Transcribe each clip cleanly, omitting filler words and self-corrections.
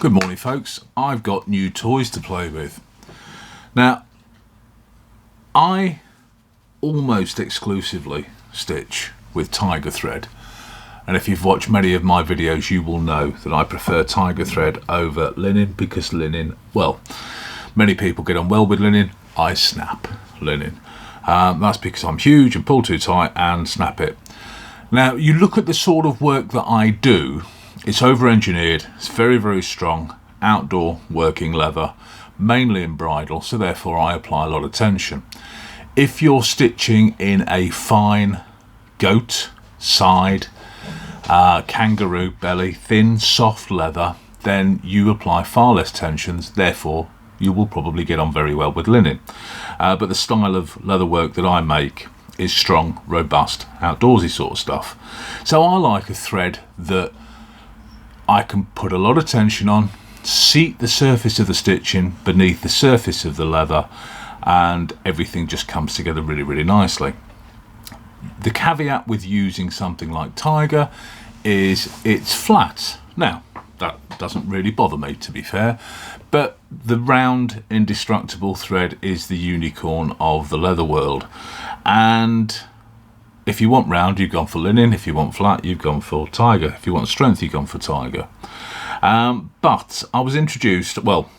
Good morning folks, I've got new toys to play with. Now, I almost exclusively stitch with tiger thread, and if you've watched many of my videos you will know that I prefer tiger thread over linen because linen, well, many people get on well with linen, I snap linen. That's because I'm huge and pull too tight and snap it. Now you look at the sort of work that I do, it's over-engineered, it's very, very strong, outdoor working leather, mainly in bridle, so therefore I apply a lot of tension. If you're stitching in a fine goat, side, kangaroo, belly, thin, soft leather, then you apply far less tensions, therefore you will probably get on very well with linen. But the style of leather work that I make is strong, robust, outdoorsy sort of stuff. So I like a thread that I can put a lot of tension on, seat the surface of the stitching beneath the surface of the leather, and everything just comes together really, really nicely. The caveat with using something like tiger is it's flat. Now, that doesn't really bother me, to be fair, but the round, indestructible thread is the unicorn of the leather world. And if you want round, you've gone for linen. If you want flat, you've gone for tiger. If you want strength, you've gone for tiger. But I was introduced, well,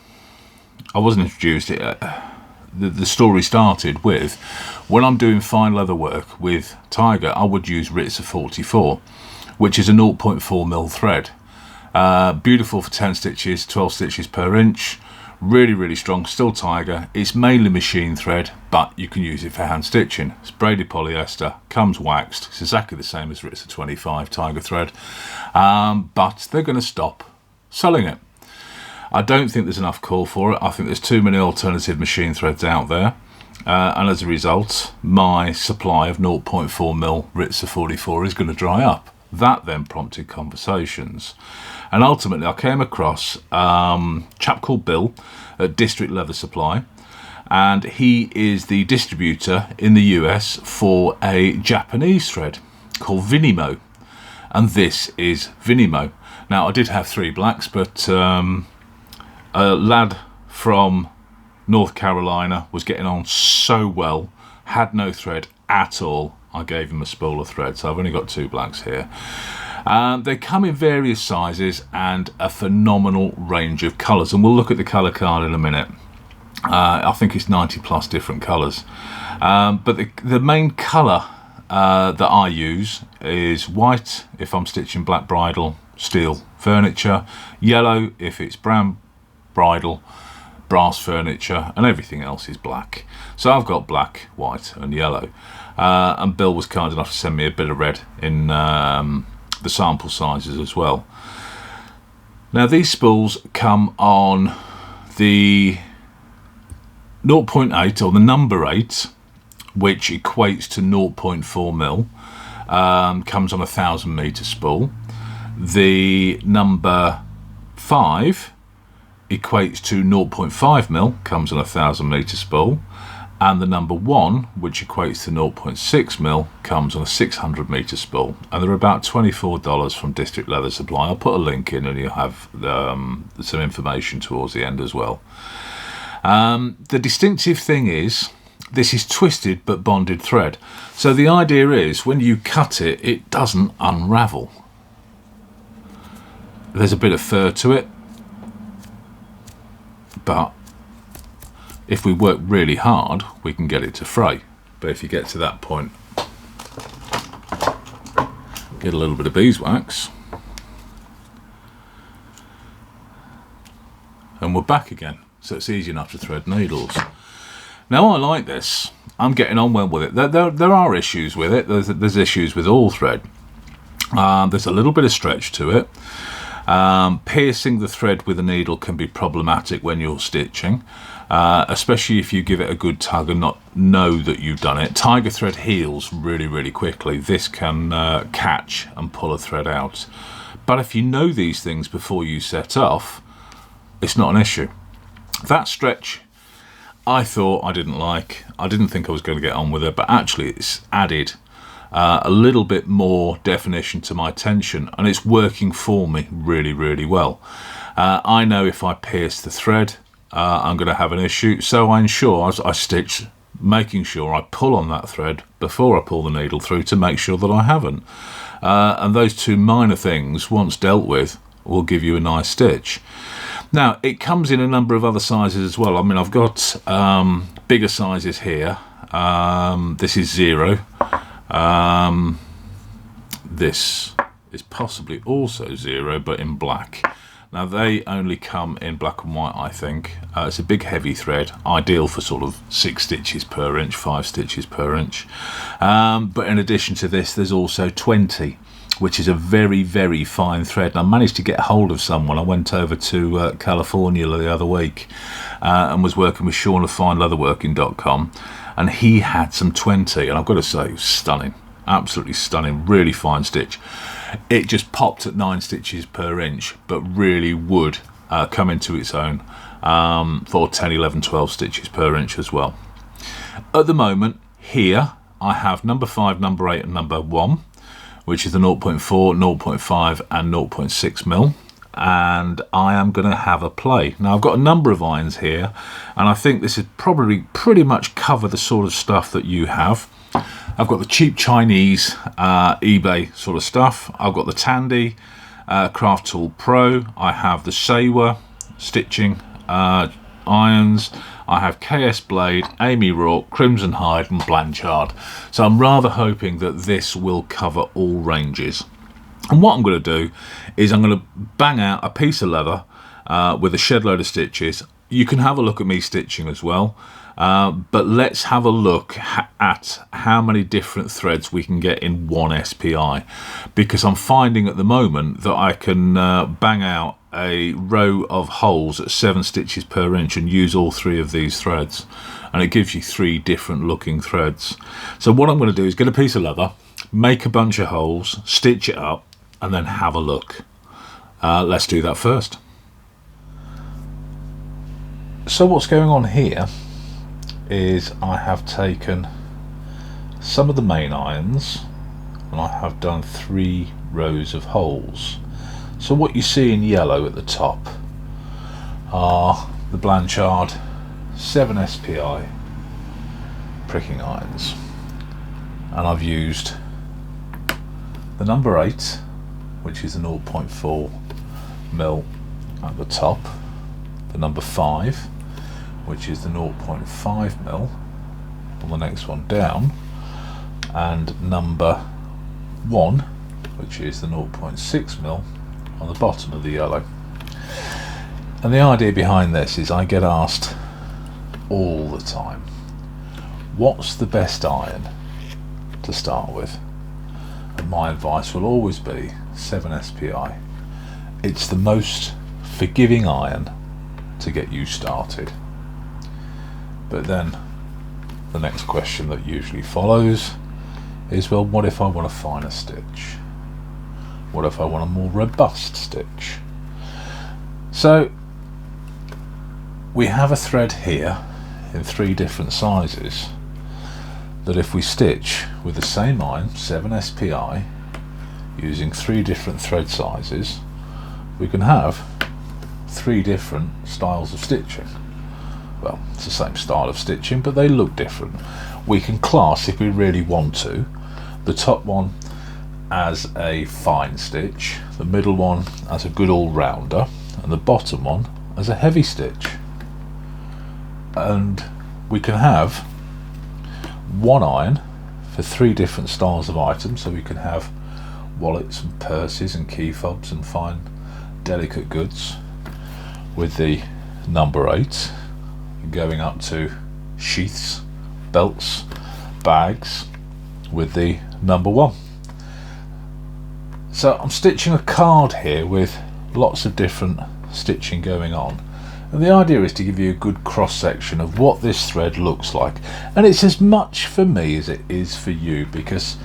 I wasn't introduced, the story started with, when I'm doing fine leather work with tiger, I would use Ritzer 44, which is a 0.4mm thread. Beautiful for 10 stitches, 12 stitches per inch, really, really strong, still tiger. It's mainly machine thread, but you can use it for hand stitching. It's braided polyester, comes waxed, it's exactly the same as Ritzer 25 tiger thread, but they're going to stop selling it. I don't think there's enough call for it. I think there's too many alternative machine threads out there, and as a result my supply of 0.4mm Ritzer 44 is going to dry up. That then prompted conversations, and ultimately I came across a chap called Bill at District Leather Supply, and he is the distributor in the US for a Japanese thread called Vinymo, and this is Vinymo. Now I did have 3 blacks, but a lad from North Carolina was getting on so well, had no thread at all. I gave him a spool of thread, so I've only got 2 blacks here. They come in various sizes and a phenomenal range of colours, and we'll look at the colour card in a minute. I think it's 90 plus different colours, but the main colour that I use is white if I'm stitching black bridle, steel furniture, yellow if it's brown bridle, brass furniture, and everything else is black. So I've got black, white and yellow, and Bill was kind enough to send me a bit of red in the sample sizes as well. Now these spools come on the 0.8 or the number 8, which equates to 0.4mm, comes on a 1000 meter spool. The number 5 equates to 0.5mm, comes on a 1000 meter spool, and the number 1, which equates to 0.6mm, comes on a 600 meter spool, and they're about $24 from District Leather Supply. I'll put a link in and you'll have some information towards the end as well. The distinctive thing is this is twisted but bonded thread, so the idea is when you cut it, it doesn't unravel. There's a bit of fur to it, but if we work really hard we can get it to fray. But if you get to that point, get a little bit of beeswax and we're back again, so it's easy enough to thread needles. Now I like this, I'm getting on well with it. There are issues with it, there's issues with all thread. There's a little bit of stretch to it. Piercing the thread with a needle can be problematic when you're stitching, especially if you give it a good tug and not know that you've done it. Tiger thread heals really, really quickly. This can catch and pull a thread out. But if you know these things before you set off, it's not an issue. That stretch I thought I didn't like. I didn't think I was going to get on with it, but actually it's added a little bit more definition to my tension, and it's working for me really, really well. I know if I pierce the thread, I'm going to have an issue, so I ensure I stitch, making sure I pull on that thread before I pull the needle through to make sure that I haven't. And those two minor things, once dealt with, will give you a nice stitch. Now, it comes in a number of other sizes as well. I mean, I've got bigger sizes here. This is 0. This is possibly also 0, but in black. Now, they only come in black and white, I think. It's a big, heavy thread, ideal for sort of 6 stitches per inch, 5 stitches per inch. But in addition to this, there's also 20, which is a very, very fine thread. And I managed to get hold of someone. I went over to California the other week and was working with Sean of FineLeatherworking.com, and he had some 20, and I've got to say, it was stunning. Absolutely stunning, really fine stitch. It just popped at 9 stitches per inch, but really would come into its own for 10, 11, 12 stitches per inch as well. At the moment, here, I have number 5, number 8, and number 1, which is the 0.4, 0.5, and 0.6 mil. And I am going to have a play. Now, I've got a number of irons here, and I think this is probably pretty much cover the sort of stuff that you have. I've got the cheap Chinese eBay sort of stuff. I've got the Tandy Craft Tool Pro. I have the Sewa stitching irons. I have KS Blade, Amy Rourke, Crimson Hide, and Blanchard. So I'm rather hoping that this will cover all ranges. And what I'm going to do is I'm going to bang out a piece of leather with a shed load of stitches. You can have a look at me stitching as well, but let's have a look at how many different threads we can get in one SPI, because I'm finding at the moment that I can bang out a row of holes at 7 stitches per inch and use all 3 of these threads, and it gives you 3 different looking threads. So what I'm going to do is get a piece of leather, make a bunch of holes, stitch it up, and then have a look. Let's do that first. So what's going on here is I have taken some of the main irons and I have done 3 rows of holes. So what you see in yellow at the top are the Blanchard 7 SPI pricking irons, and I've used the number 8, which is the 0.4 mil at the top, the number 5, which is the 0.5 mil on the next one down, and number 1, which is the 0.6 mil on the bottom of the yellow. And the idea behind this is I get asked all the time, what's the best iron to start with? And my advice will always be 7 SPI. It's the most forgiving iron to get you started. But then the next question that usually follows is, well, what if I want a finer stitch? What if I want a more robust stitch? So we have a thread here in 3 different sizes that if we stitch with the same iron, 7 SPI, using 3 different thread sizes, we can have 3 different styles of stitching. Well, it's the same style of stitching, but they look different. We can class, if we really want to, the top one as a fine stitch, the middle one as a good all-rounder, and the bottom one as a heavy stitch. And we can have 1 iron for 3 different styles of items, so we can have wallets and purses and key fobs and fine delicate goods with the number 8, going up to sheaths, belts, bags with the number 1. So I'm stitching a card here with lots of different stitching going on, and the idea is to give you a good cross section of what this thread looks like, and it's as much for me as it is for you, because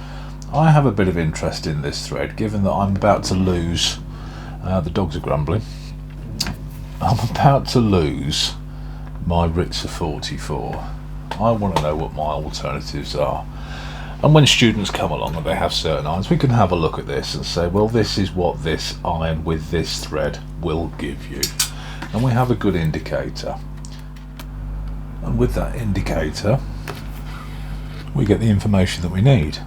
I have a bit of interest in this thread, given that I'm about to lose the dogs are grumbling. I'm about to lose my Ritzer 44. I want to know what my alternatives are, And when students come along and they have certain irons, we can have a look at this and say, well, this is what this iron with this thread will give you. And we have a good indicator. And with that indicator, we get the information that we need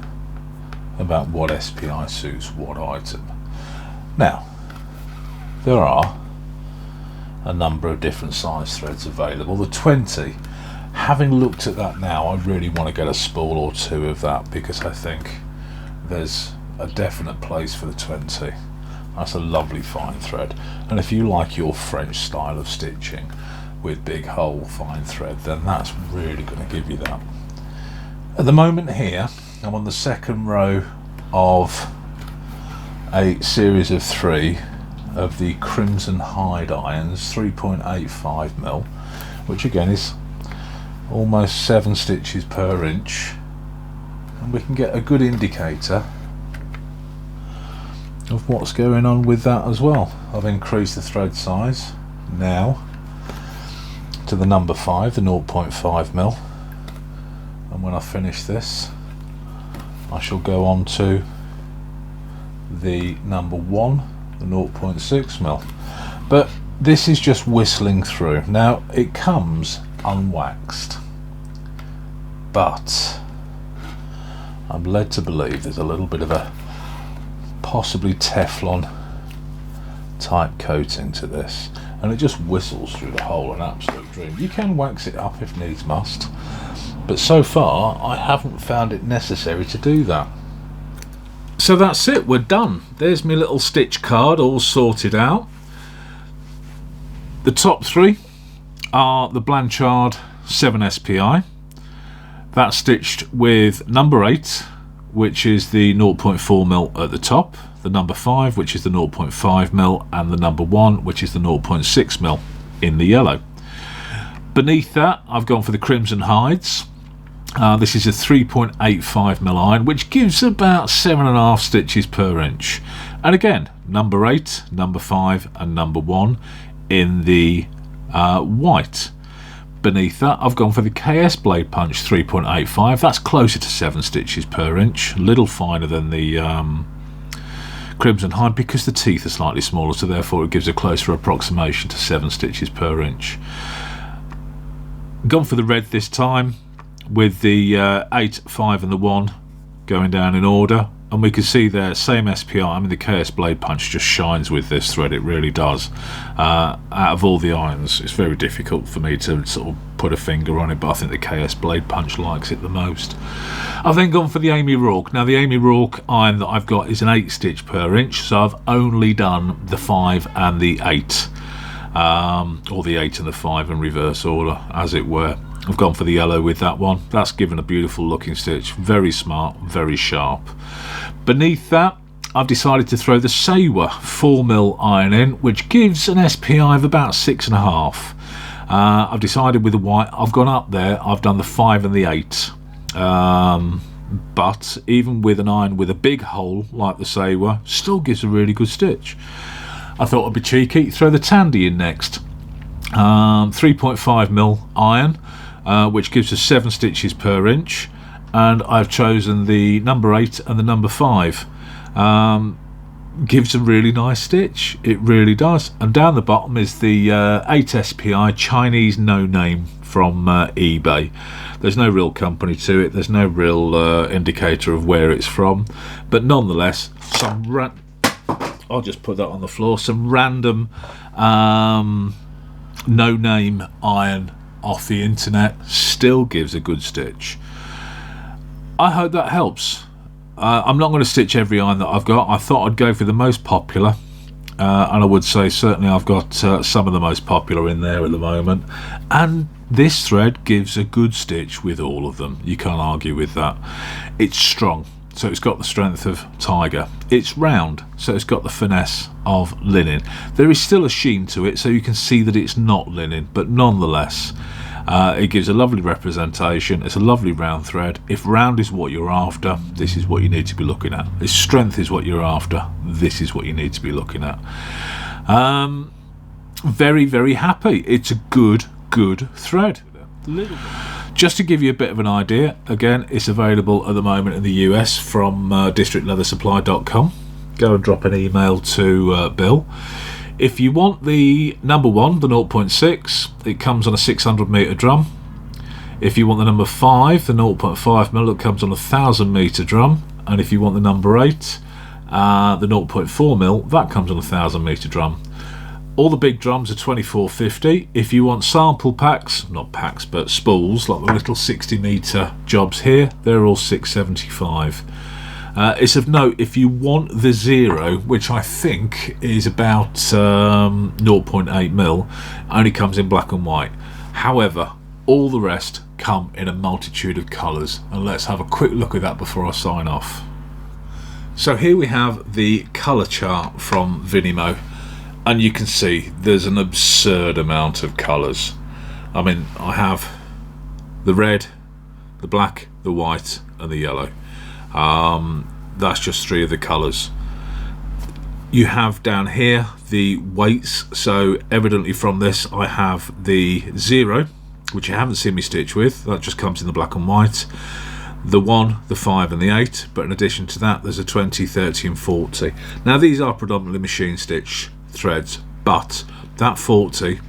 about what SPI suits what item. Now, there are a number of different size threads available. The 20, having looked at that now, I really want to get a spool or two of that, because I think there's a definite place for the 20. That's a lovely fine thread, and if you like your French style of stitching with big hole fine thread, then that's really going to give you that. At the moment here, I'm on the second row of a series of 3 of the Crimson Hide irons, 3.85mm, which again is almost 7 stitches per inch, and we can get a good indicator of what's going on with that as well. I've increased the thread size now to the number 5, the 0.5mm, and when I finish this I shall go on to the number 1, the 0.6mm. But this is just whistling through. Now it comes unwaxed, but I'm led to believe there's a little bit of a possibly Teflon type coating to this, and it just whistles through the hole, an absolute dream. You can wax it up if needs must, but so far I haven't found it necessary to do that. So that's it, we're done. There's my little stitch card all sorted out. The top 3 are the Blanchard 7 SPI. That's stitched with number 8, which is the 0.4mm at the top, the number 5, which is the 0.5mm, and the number 1, which is the 0.6mm in the yellow. Beneath that, I've gone for the Crimson Hides. This is a 3.85mm iron, which gives about 7.5 stitches per inch. And again, number 8, number 5, and number 1 in the white. Beneath that, I've gone for the KS Blade Punch 3.85. That's closer to 7 stitches per inch, a little finer than the Crimson Hide, because the teeth are slightly smaller, so therefore it gives a closer approximation to 7 stitches per inch. Gone for the red this time, with the 8, 5 and the 1 going down in order, and we can see there, same SPI. I mean, the KS Blade Punch just shines with this thread, it really does. Out of all the irons, it's very difficult for me to sort of put a finger on it, but I think the KS Blade Punch likes it the most. I've then gone for the Amy Rourke. Now the Amy Rourke iron that I've got is an 8 stitch per inch, so I've only done the 5 and the 8, or the 8 and the 5 in reverse order, as it were. I've gone for the yellow with that one. That's given a beautiful looking stitch, very smart, very sharp. Beneath that, I've decided to throw the Sewa 4mm iron in, which gives an SPI of about 6.5. I've decided with the white, I've gone up there, I've done the 5 and the 8. But even with an iron with a big hole like the Sewa, still gives a really good stitch. I thought I'd be cheeky, throw the Tandy in next. 3.5mm iron, which gives us 7 stitches per inch, and I've chosen the number 8 and the number 5. Gives a really nice stitch, it really does. And down the bottom is the 8 SPI Chinese no name from eBay. There's no real company to it, there's no real indicator of where it's from, but nonetheless, I'll just put that on the floor, some random no name iron off the internet still gives a good stitch. I hope that helps. I'm not going to stitch every iron that I've got. I thought I'd go for the most popular, and I would say certainly I've got some of the most popular in there at the moment, and this thread gives a good stitch with all of them. You can't argue with that. It's strong, so it's got the strength of tiger. It's round, so it's got the finesse of linen. There is still a sheen to it, so you can see that it's not linen, but nonetheless it gives a lovely representation. It's a lovely round thread. If round is what you're after, this is what you need to be looking at. If strength is what you're after, this is what you need to be looking at. Very, very happy. It's a good thread. Just to give you a bit of an idea, again, it's available at the moment in the US from districtleathersupply.com. Go and drop an email to Bill. If you want the number 1, the 0.6, it comes on a 600 metre drum. If you want the number 5, the 0.5mm, it comes on a 1000 metre drum. And if you want the number 8, the 0.4mm, that comes on a 1000 metre drum. All the big drums are $24.50. If you want sample packs, not packs but spools, like the little 60 metre jobs here, they're all $6.75. It's of note, if you want the 0, which I think is about 0.8mm, only comes in black and white. However, all the rest come in a multitude of colours, and let's have a quick look at that before I sign off. So here we have the colour chart from Vinymo, and you can see there's an absurd amount of colours. I mean, I have the red, the black, the white and the yellow. That's just 3 of the colours. You have down here the weights, so evidently from this I have the 0, which you haven't seen me stitch with, that just comes in the black and white, the 1, the 5 and the 8, but in addition to that there's a 20, 30 and 40. Now these are predominantly machine stitch threads, but that 14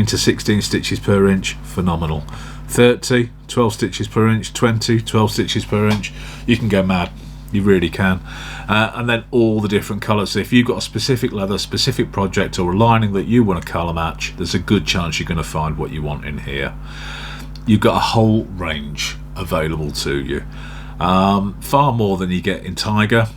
to 16 stitches per inch, phenomenal. 30, 12 stitches per inch, 20, 12 stitches per inch, you can go mad, you really can. And then all the different colours. So if you've got a specific leather, specific project or a lining that you want to colour match, there's a good chance you're going to find what you want in here. You've got a whole range available to you, far more than you get in Tiger.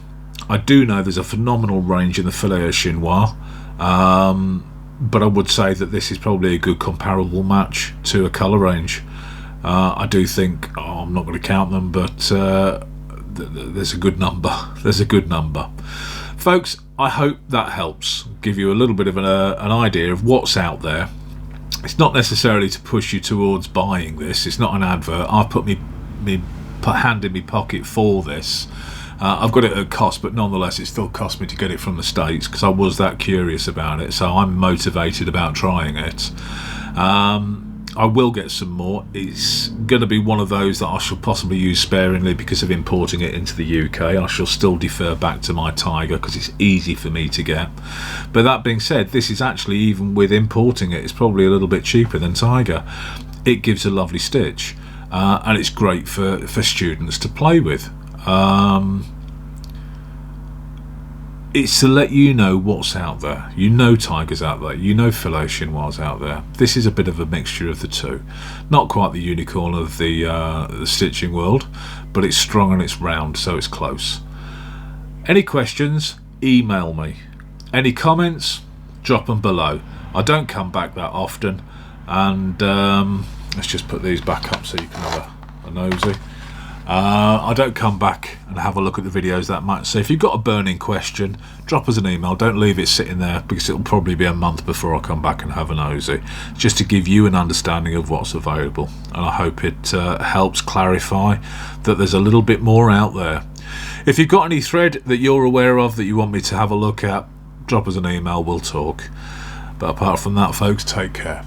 I do know there's a phenomenal range in the filet chinois, but I would say that this is probably a good comparable match to a colour range. I do think, I'm not going to count them, but there's a good number. There's a good number. Folks, I hope that helps give you a little bit of an idea of what's out there. It's not necessarily to push you towards buying this. It's not an advert. I've put me hand in my pocket for this. I've got it at cost, but nonetheless it still cost me to get it from the States because I was that curious about it, so I'm motivated about trying it. I will get some more. It's going to be one of those that I shall possibly use sparingly because of importing it into the UK. I shall still defer back to my Tiger because it's easy for me to get. But that being said, this is actually, even with importing it, it's probably a little bit cheaper than Tiger. It gives a lovely stitch, and it's great for students to play with. It's to let you know what's out there. You know Tiger's out there, you know filet chinois out there. This is a bit of a mixture of the two. Not quite the unicorn of the stitching world, but it's strong and it's round, so it's close. Any questions, email me. Any comments, drop them below. I don't come back that often, and let's just put these back up so you can have a nosy. I don't come back and have a look at the videos that much, so if you've got a burning question, drop us an email. Don't leave it sitting there because it'll probably be a month before I come back and have a nosy, just to give you an understanding of what's available. And I hope it helps clarify that there's a little bit more out there. If you've got any thread that you're aware of that you want me to have a look at, drop us an email, we'll talk. But apart from that, folks, take care.